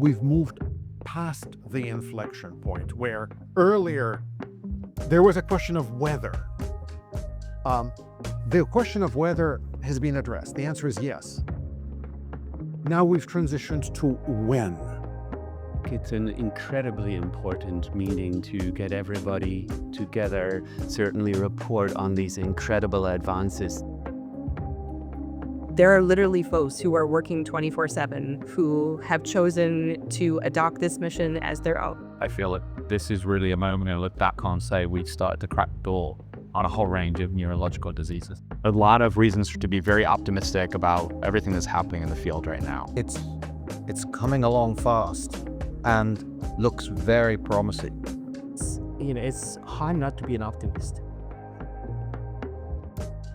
we've moved past the inflection point where earlier there was a question of whether. The question of whether has been addressed. The answer is yes. Now we've transitioned to when. It's an incredibly important meeting to get everybody together, certainly report on these incredible advances. There are literally folks who are working 24/7 who have chosen to adopt this mission as their own. I feel like this is really a moment to look back on and say we've started to crack the door on a whole range of neurological diseases. A lot of reasons to be very optimistic about everything that's happening in the field right now. It's coming along fast and looks very promising. It's hard not to be an optimist.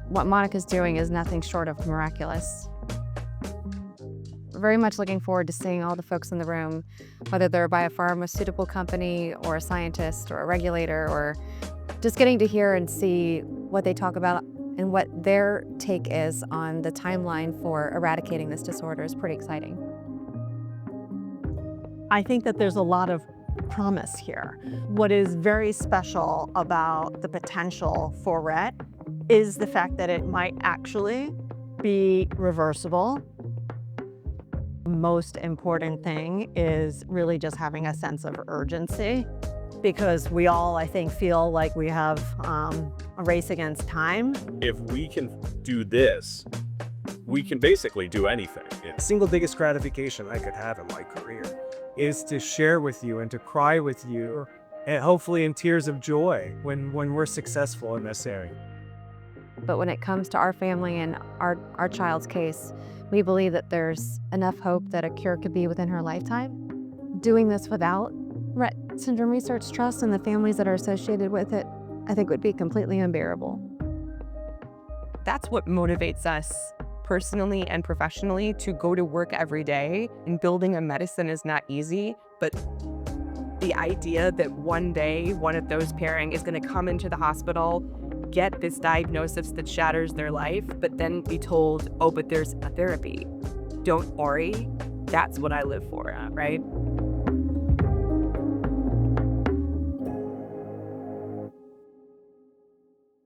What Monica's doing is nothing short of miraculous. Very much looking forward to seeing all the folks in the room, whether they're a biopharmaceutical company or a scientist or a regulator, or just getting to hear and see what they talk about and what their take is on the timeline for eradicating this disorder is pretty exciting. I think that there's a lot of promise here. What is very special about the potential for Rett is the fact that it might actually be reversible. Most important thing is really just having a sense of urgency, because we all, I think, feel like we have a race against time. If we can do this, we can basically do anything. The single biggest gratification I could have in my career is to share with you and to cry with you, and hopefully in tears of joy when we're successful in this area. But when it comes to our family and our child's case, we believe that there's enough hope that a cure could be within her lifetime. Doing this without Rett Syndrome Research Trust and the families that are associated with it, I think would be completely unbearable. That's what motivates us personally and professionally to go to work every day. And building a medicine is not easy, but the idea that one day one of those pairing is going to come into the hospital, get this diagnosis that shatters their life, but then be told, oh, but there's a therapy. Don't worry. That's what I live for, right?